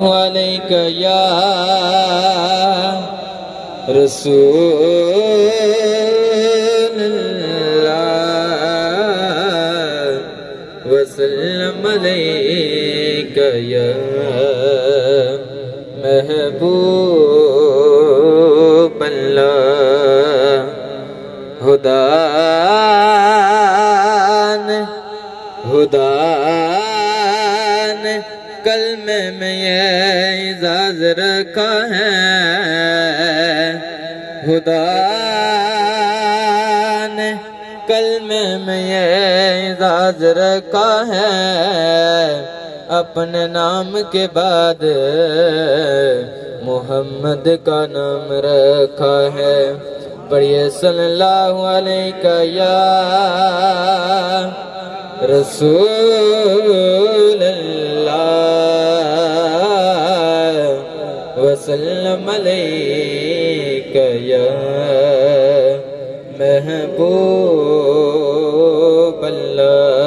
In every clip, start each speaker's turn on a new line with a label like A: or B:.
A: عليك يا رسول الله وسلم عليك يا محبوب الله ہدان کلمے میں یہ اعزاز رکھا ہے خدا نے کلمے میں یہ اعزاز رکھا ہے اپنے نام کے بعد محمد کا نام رکھا ہے پڑھیے صلی اللہ علیہ یا رسول اللہ وسلم علیک یا محبوب اللہ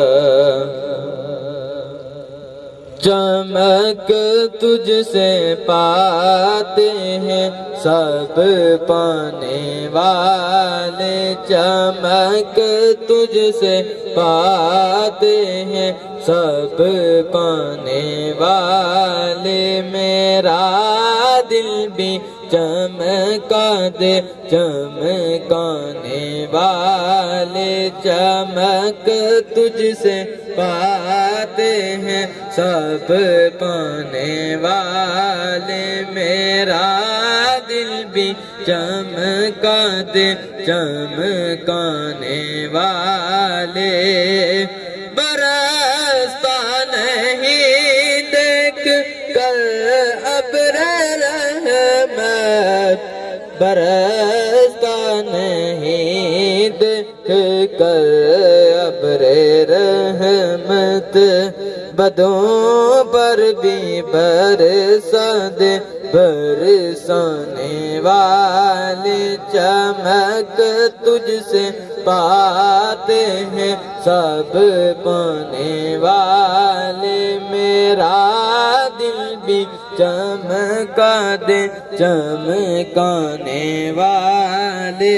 A: چمک تجھ سے پاتے ہیں سب پانے والے چمک تجھ سے پاتے ہیں سب پانے والے میرا دل بھی چمکا دے چمکانے والے چمک تجھ سے پاتے ہیں سب پانے والے میرا دل بھی چمکا دے چمکانے والے برستا نہیں دیکھ کر ابر رحمت برستا نہیں دیکھ کر ابر رحمت بدوں پر بھی برسا دے برسانے والے چمک تجھ سے پاتے ہیں سب پانے والے میرا دل بھی چمکا دے چمکانے والے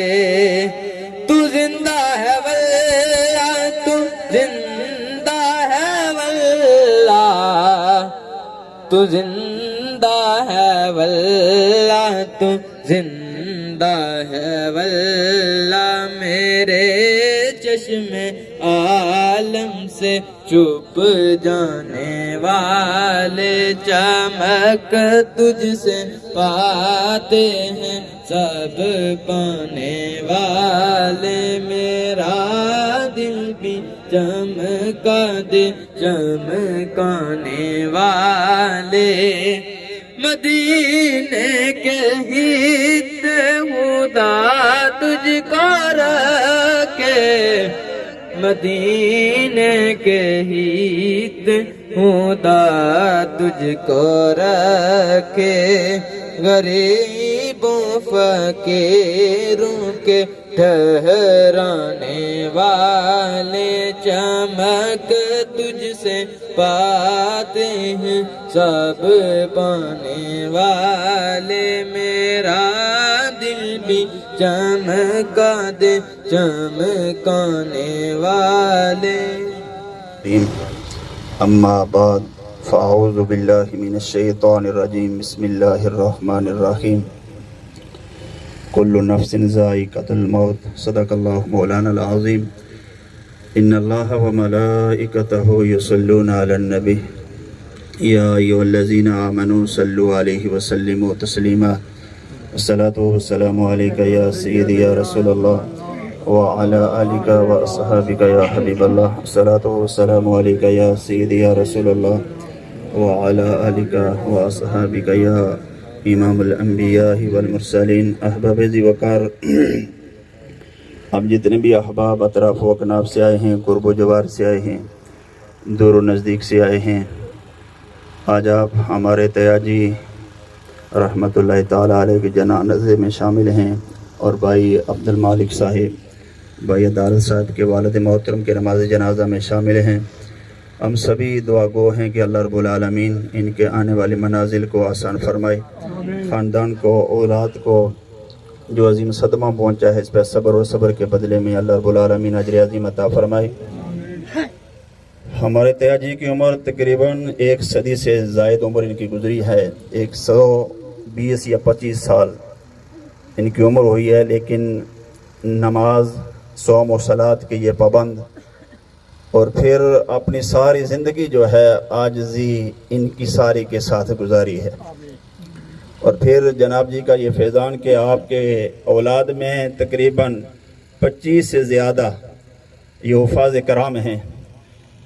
A: تو زندہ ہے واللہ تو زندہ ہے واللہ تو زندہ ہے واللہ تو زندہ ہے واللہ میرے چشم عالم سے چھپ جانے والے چمک تجھ سے پاتے ہیں سب پانے والے میرا دل بھی چمکا دے چمکانے والے مدینے کے ہت خدا تجھ کو رکھے مدینے کے ہت خدا تجھ کو رکھے غریبوں فقیروں کے ٹھہرانے والے چمک تجھ سے پاتے ہیں سب پانے والے میرا دل بھی چمکا دے چمکانے والے
B: اما بعد فاعوذ باللہ من الشیطان الرجیم بسم اللہ الرحمن الرحیم کل نفس ذائقۃ الموت صدق اللہ مولانا العظیم ان اللہ وملائکتہ یصلون علی النبی یا ایھا الذین آمنوا صلوا علیہ وسلموا تسلیما الصلاۃ والسلام علیک یا سیدی یا رسول اللہ وعلى آلك وأصحابك يا حبيب الله الصلاة والسلام عليك يا سيدي يا رسول الله وعلى آلك وأصحابك يا امام الانبیاء والمرسلین احباب ذی وقار اب جتنے بھی احباب اطراف و اکناف سے آئے ہیں قرب و جوار سے آئے ہیں دور و نزدیک سے آئے ہیں آج آپ ہمارے تیاجی رحمۃ اللہ تعالیٰ علیہ کے جنازے میں شامل ہیں اور بھائی عبد المالک صاحب بھائی عدالت صاحب کے والد محترم کے نماز جنازہ میں شامل ہیں ہم سبھی دعا گو ہیں کہ اللہ رب العالمین ان کے آنے والے منازل کو آسان فرمائے، خاندان کو، اولاد کو جو عظیم صدمہ پہنچا ہے اس پہ صبر اور صبر کے بدلے میں اللہ رب العالمین اجر عظیم عطا فرمائے۔ ہمارے تیا جی کی عمر تقریباً 1 صدی سے زائد عمر ان کی گزری ہے، 120 یا 25 سال ان کی عمر ہوئی ہے، لیکن نماز، صوم و صلاۃ کے یہ پابند، اور پھر اپنی ساری زندگی جو ہے عاجزی ان کی ساری کے ساتھ گزاری ہے۔ اور پھر جناب جی کا یہ فیضان کہ آپ کے اولاد میں تقریباً 25 سے زیادہ یہ حفاظ کرام ہیں،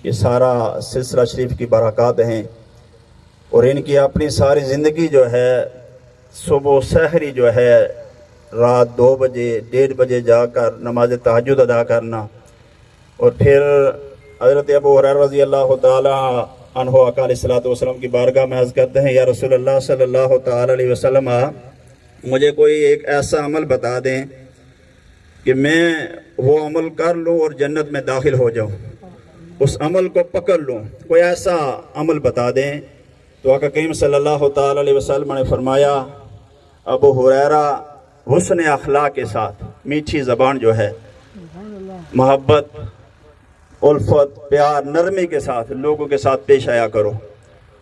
B: یہ سارا سلسلہ شریف کی برکات ہیں، اور ان کی اپنی ساری زندگی جو ہے صبح سحری جو ہے رات 2 بجے 1:30 بجے جا کر نماز تہجد ادا کرنا، اور پھر حضرت ابو ہریرہ رضی اللہ تعالی عنہ آقا علیہ الصلوۃ والسلام کی بارگاہ میں عرض کرتے ہیں، یا رسول اللہ صلی اللہ تعالی علیہ وسلم، مجھے کوئی ایک ایسا عمل بتا دیں کہ میں وہ عمل کر لوں اور جنت میں داخل ہو جاؤں، اس عمل کو پکڑ لوں، کوئی ایسا عمل بتا دیں۔ تو آقا کریم صلی اللہ تعالی علیہ وسلم نے فرمایا، ابو ہریرہ حسن اخلاق کے ساتھ، میٹھی زبان جو ہے، محبت، الفت، پیار، نرمی کے ساتھ لوگوں کے ساتھ پیش آیا کرو۔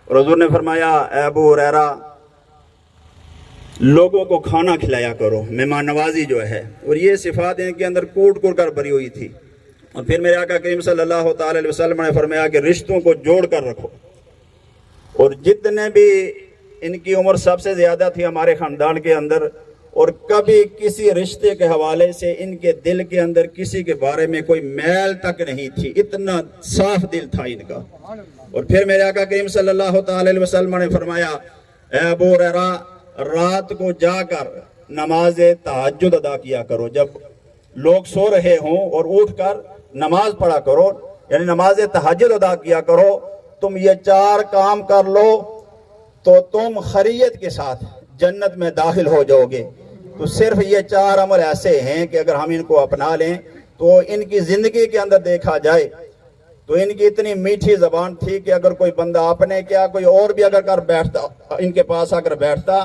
B: اور حضور نے فرمایا، اے ابو ہریرہ لوگوں کو کھانا کھلایا کرو، مہمان نوازی جو ہے، اور یہ صفات ان کے اندر کوٹ کوٹ کر بھری ہوئی تھی۔ اور پھر میرے آقا کریم صلی اللہ تعالی علیہ وسلم نے فرمایا کہ رشتوں کو جوڑ کر رکھو، اور جتنے بھی ان کی عمر سب سے زیادہ تھی ہمارے خاندان کے اندر، اور کبھی کسی رشتے کے حوالے سے ان کے دل کے اندر کسی کے بارے میں کوئی میل تک نہیں تھی، اتنا صاف دل تھا ان کا۔ اور پھر میرے آقا کریم صلی اللہ تعالی علیہ وسلم نے فرمایا، اے ابو ہریرہ رات کو جا کر نماز تہجد ادا کیا کرو، جب لوگ سو رہے ہوں اور اٹھ کر نماز پڑھا کرو، یعنی نماز تہجد ادا کیا کرو۔ تم یہ 4 کام کر لو تو تم خیریت کے ساتھ جنت میں داخل ہو جاؤ گے۔ تو صرف یہ 4 عمل ایسے ہیں کہ اگر ہم ان کو اپنا لیں تو ان کی زندگی کے اندر دیکھا جائے تو ان کی اتنی میٹھی زبان تھی کہ اگر کوئی بندہ اپنے کیا کوئی اور بھی اگر کر بیٹھتا، ان کے پاس اگر بیٹھتا،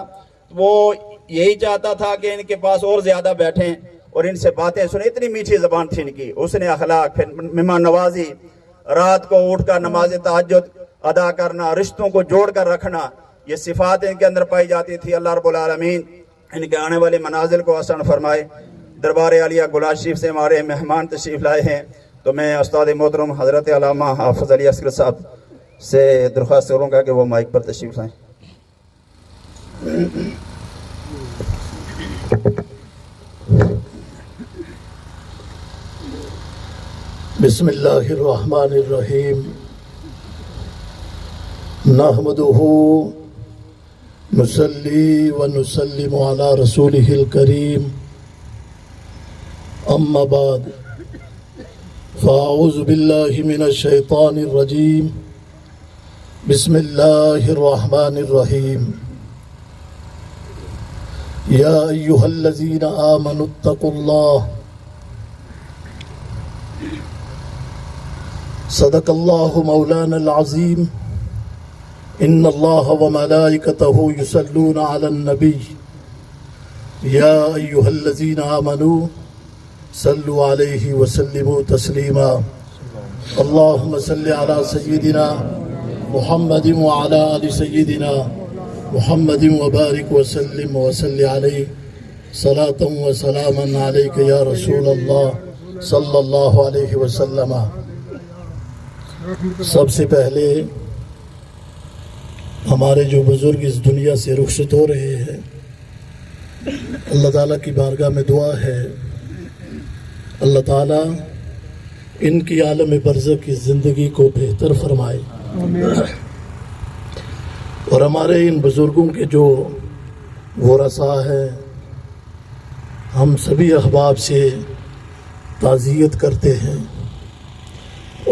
B: وہ یہی چاہتا تھا کہ ان کے پاس اور زیادہ بیٹھیں اور ان سے باتیں سنیں، اتنی میٹھی زبان تھی ان کی، حسن اخلاق، پھر مہمان نوازی، رات کو اٹھ کر نماز تہجد ادا کرنا، رشتوں کو جوڑ کر رکھنا، یہ صفات ان کے اندر پائی جاتی تھی۔ اللہ رب العالمین ان کے آنے والے منازل کو آسان فرمائے۔ دربار عالیہ گلاس شریف سے ہمارے مہمان تشریف لائے ہیں، تو میں استاد محترم حضرت علامہ حافظ علی اصغر صاحب سے درخواست کروں گا کہ وہ مائک پر تشریف لائیں۔
C: بسم اللہ الرحمن الرحیم، نحمدہ نصلی و نسلم علی رسولہ الکریم، اما بعد فاعوذ باللہ من الشیطان الرجیم، بسم اللہ الرحمن الرحیم، یا ایہا الذین آمنوا اتقوا اللہ، صدق اللہ مولانا العظیم، ان اللہ وملائکتہ یصلون علی النبی، یا ایہا الذین آمنوا صلوا علیہ وسلموا تسلیما، اللہم صل علی سیدنا محمد وعلی آل سیدنا محمد وبارک وسلم وصلی علیہ صلاۃ و سلاما علیک یا رسول اللہ صلی اللہ علیہ وسلم۔ سب سے پہلے ہمارے جو بزرگ اس دنیا سے رخصت ہو رہے ہیں، اللہ تعالیٰ کی بارگاہ میں دعا ہے اللہ تعالیٰ ان کی عالم برزخ کی زندگی کو بہتر فرمائے، اور ہمارے ان بزرگوں کے جو ورثاء ہیں، ہم سبھی احباب سے تعزیت کرتے ہیں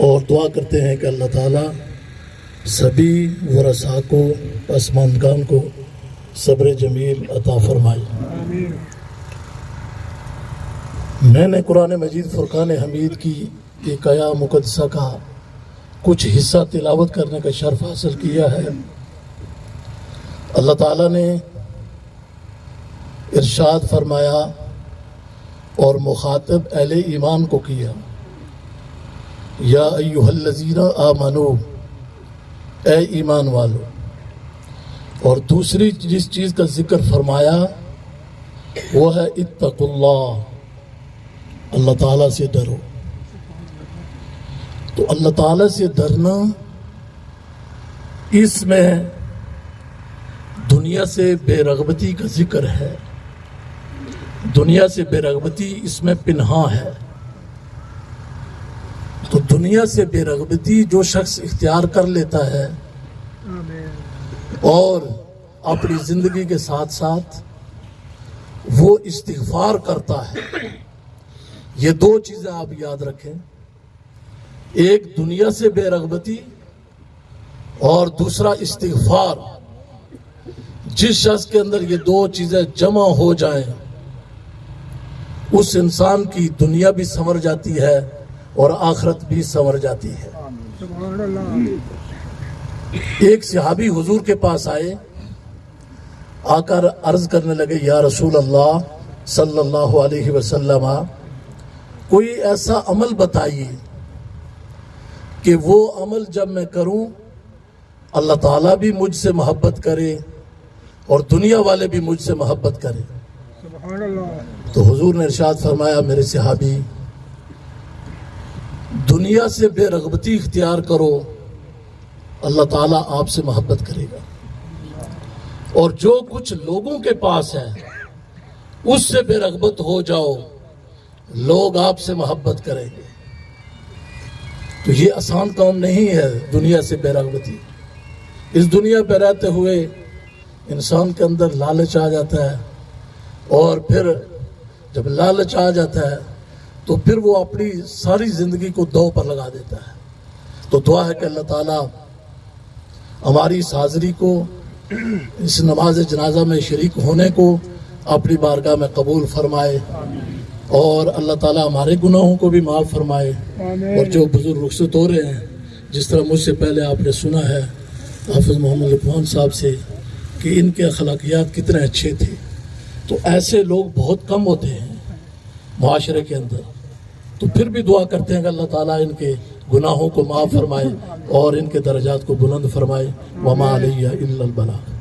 C: اور دعا کرتے ہیں کہ اللہ تعالیٰ سبھی ورثاء کو، پسماندگان کو صبر جمیل عطا فرمائے۔ میں نے قرآن مجید فرقان حمید کی ایک آیا مقدسہ کا کچھ حصہ تلاوت کرنے کا شرف حاصل کیا ہے۔ اللہ تعالیٰ نے ارشاد فرمایا اور مخاطب اہل ایمان کو کیا، یا ایھا الذین آمنو، اے ایمان والو۔ اور دوسری جس چیز کا ذکر فرمایا وہ ہے اتقوا اللہ، اللہ تعالیٰ سے ڈرو۔ تو اللہ تعالیٰ سے ڈرنا، اس میں دنیا سے بے رغبتی کا ذکر ہے، دنیا سے بے رغبتی اس میں پنہاں ہے۔ تو دنیا سے بے رغبتی جو شخص اختیار کر لیتا ہے اور اپنی زندگی کے ساتھ ساتھ وہ استغفار کرتا ہے، یہ دو چیزیں آپ یاد رکھیں، ایک دنیا سے بے رغبتی اور دوسرا استغفار۔ جس شخص کے اندر یہ دو چیزیں جمع ہو جائیں اس انسان کی دنیا بھی سنور جاتی ہے اور آخرت بھی سنور جاتی ہے۔ ایک صحابی حضور کے پاس آئے، آ کر عرض کرنے لگے، یا رسول اللہ صلی اللہ علیہ وسلم، کوئی ایسا عمل بتائیے کہ وہ عمل جب میں کروں اللہ تعالیٰ بھی مجھ سے محبت کرے اور دنیا والے بھی مجھ سے محبت کرے۔ تو حضور نے ارشاد فرمایا، میرے صحابی، دنیا سے بے رغبتی اختیار کرو، اللہ تعالیٰ آپ سے محبت کرے گا، اور جو کچھ لوگوں کے پاس ہے اس سے بے رغبت ہو جاؤ، لوگ آپ سے محبت کریں گے۔ تو یہ آسان کام نہیں ہے دنیا سے بے رغبتی۔ اس دنیا پہ رہتے ہوئے انسان کے اندر لالچ آ جاتا ہے، اور پھر جب لالچ آ جاتا ہے تو پھر وہ اپنی ساری زندگی کو دو پر لگا دیتا ہے۔ تو دعا ہے کہ اللہ تعالیٰ ہماری اس حاضری کو، اس نماز جنازہ میں شریک ہونے کو اپنی بارگاہ میں قبول فرمائے، اور اللہ تعالیٰ ہمارے گناہوں کو بھی معاف فرمائے۔ اور جو بزرگ رخصت ہو رہے ہیں، جس طرح مجھ سے پہلے آپ نے سنا ہے حافظ محمد لقمان صاحب سے کہ ان کے اخلاقیات کتنے اچھے تھے، تو ایسے لوگ بہت کم ہوتے ہیں معاشرے کے اندر۔ تو پھر بھی دعا کرتے ہیں کہ اللہ تعالیٰ ان کے گناہوں کو معاف فرمائے اور ان کے درجات کو بلند فرمائے۔ وما علیہ الا البلاغ۔